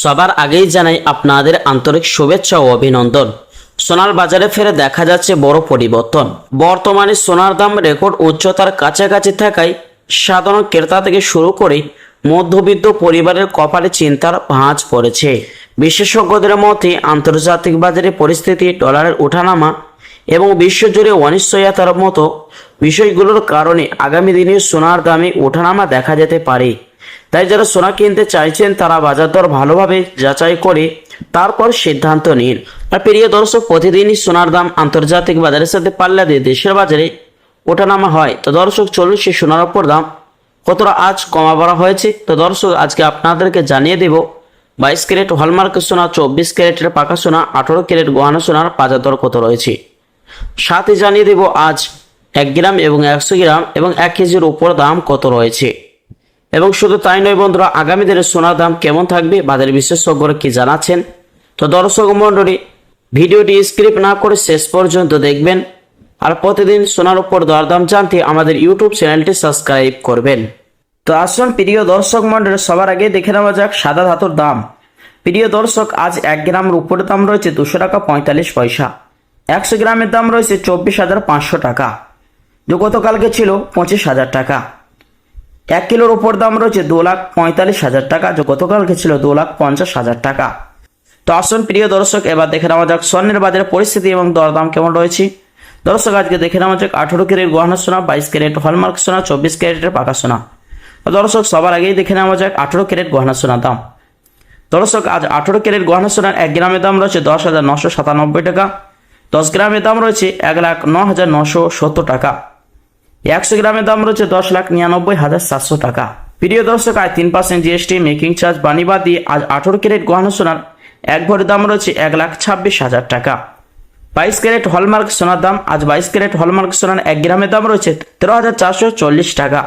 সবার আগেই জানাই আপনাদের আন্তরিক শুভেচ্ছা ও অভিনন্দন। সোনার বাজারে ফেরে দেখা যাচ্ছে বড় পরিবর্তন। বর্তমানে সোনার দাম রেকর্ড উচ্চতার কাছাকাছি থাকায় সাধারণ ক্রেতা থেকে শুরু করে মধ্যবিত্ত পরিবারের কপালে চিন্তার ভাঁজ পড়েছে। বিশেষজ্ঞদের মতে আন্তর্জাতিক বাজারে পরিস্থিতি, ডলারের ওঠানামা এবং বিশ্বজুড়ে অনিশ্চয়তার মতো বিষয়গুলোর কারণে আগামী দিনে সোনার দামে ওঠানামা দেখা যেতে পারে। তাই যারা সোনা কিনতে চাইছেন তারা বাজার দর ভালোভাবে যাচাই করে তারপর সিদ্ধান্ত নিন। আর প্রিয় দর্শক, প্রতিদিনই সোনার দাম আন্তর্জাতিক বাজারের সাথে পাল্লা দিয়ে দেশের বাজারে ওঠানামা হয়। তো দর্শক, চলুন সেই সোনার উপর দাম কতটা আজ কমা বলা হয়েছে। তো দর্শক, আজকে আপনাদেরকে জানিয়ে দেব 22 ক্যারেট হলমার্ক সোনা, 24 ক্যারেটের পাকা সোনা, 18 ক্যারেট গহনা সোনার বাজার দর কত রয়েছে। সাথে জানিয়ে দেব আজ 1 গ্রাম এবং 100 গ্রাম এবং 1 কেজির উপর দাম কত রয়েছে। এবং শুধু তাই নয় বন্ধুরা, আগামী দিনে সোনার দাম কেমন থাকবে বাজার বিশেষজ্ঞরা কি জানাচ্ছেন। তো দর্শক মণ্ডলী, ভিডিওটি স্কিপ না করে শেষ পর্যন্ত দেখবেন। আর প্রতিদিন সোনার উপর দরদাম জানতে আমাদের ইউটিউব চ্যানেলটি সাবস্ক্রাইব করবেন। তো আসুন প্রিয় দর্শক মণ্ডলী, সবার আগে দেখে নেওয়া যাক সাদা ধাতুর দাম। প্রিয় দর্শক, আজ 1 গ্রাম রূপোর দাম রয়েছে 200 টাকা 45 পয়সা। 100 গ্রামের দাম রয়েছে 24,500 টাকা, যে গতকালকে ছিল 25,000 টাকা। 1 কিলোর উপর দাম রয়েছে 2,45,000 টাকা, যে গতকালকে ছিল 2,50,000 টাকা। তো আসুন প্রিয় দর্শক, এবার দেখে নেওয়া যাক স্বর্ণের বাজারের পরিস্থিতি এবং দরদাম কেমন রয়েছে। দর্শক, আজকে দেখে নেওয়া যাক 18 ক্যারেট গহনা সোনা, 22 ক্যারেট হলমার্ক সোনা, 24 ক্যারেটের পাকা সোনা। দর্শক, সবার আগেই দেখে নেওয়া যাক 18 ক্যারেট গহনা সোনার দাম। দর্শক, আজ 18 ক্যারেট গহনা সোনার 1 গ্রামের দাম রয়েছে 10,997 টাকা, 10 গ্রামের দাম রয়েছে 1,09,970 টাকা, 100 গ্রামের দাম রয়েছে 10,99,700 টাকা। প্রিয় দর্শক, আজ 3% জিএসটি মেকিং চার্জ বানি বাদ দিয়ে আজ 18 ক্যারেট গহনা সোনার 1 ভরির দাম রয়েছে 1,26,000 টাকা। 22 ক্যারেট হলমার্ক সোনার দাম, আজ 22 ক্যারেট হলমার্ক সোনার 1 গ্রামের দাম রয়েছে 13,440 টাকা,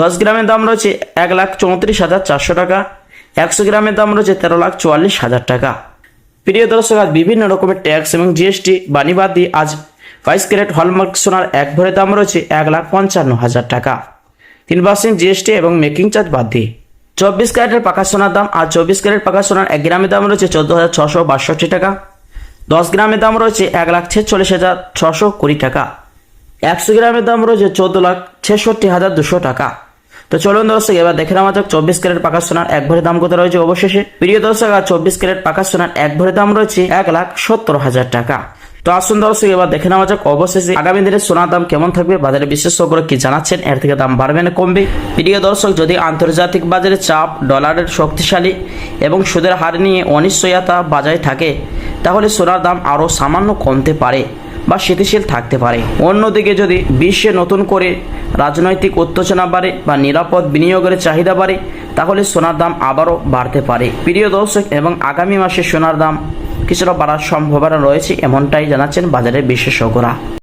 10 গ্রামের দাম রয়েছে 1,34,400 টাকা, 100 গ্রামের দাম রয়েছে 13,44,000 টাকা। প্রিয় দর্শক, আজ বিভিন্ন রকমের ট্যাক্স এবং জিএসটি বানি বাদ দিয়ে আজ 22 ক্যারেট হলমার্ক সোনার 1 ভরির দাম রয়েছে 1,55,000 টাকা, 3% জিএসটি এবং মেকিং চার্জ বাদ দিয়ে। 24 ক্যারেটের পাকা সোনার দাম, আজ 24 ক্যারেট পাকা সোনার 1 গ্রামের দাম রয়েছে 14,662 টাকা, 10 গ্রামের দাম রয়েছে 1,46,620 টাকা, 100 গ্রামের দাম রয়েছে 14,66,200 টাকা। তো চলুন দর্শক, এবার দেখে নেওয়া যাক 24 ক্যারেট পাকা সোনার 1 ভরির দাম কত রয়েছে অবশেষে। প্রিয় দর্শক, আজ 24 ক্যারেট পাকা সোনার 1 ভরির দাম রয়েছে 1,70,000 টাকা। তো আসুন দর্শক, এবার দেখে নেওয়া যাক অবশেষে আগামী দিনে সোনার দাম কেমন থাকবে, বাজারে বিশেষজ্ঞরা কি জানাচ্ছেন, এর থেকে দাম বাড়বে না কমবে। প্রিয় দর্শক, যদি আন্তর্জাতিক বাজারে চাপ, ডলারের শক্তিশালী এবং সুদের হার নিয়ে অনিশ্চয়তা বজায় থাকে তাহলে সোনার দাম আরও সামান্য কমতে পারে বা স্থিতিশীল থাকতে পারে। অন্যদিকে যদি বিশ্বে নতুন করে রাজনৈতিক উত্তেজনা বাড়ে বা নিরাপদ বিনিয়োগের চাহিদা বাড়ে তাহলে সোনার দাম আবারও বাড়তে পারে। প্রিয় দর্শক, এবং আগামী মাসে সোনার দাম কিছুটা বাড়ার সম্ভাবনা রয়েছে, এমনটাই জানাচ্ছেন বাজারের বিশেষজ্ঞরা।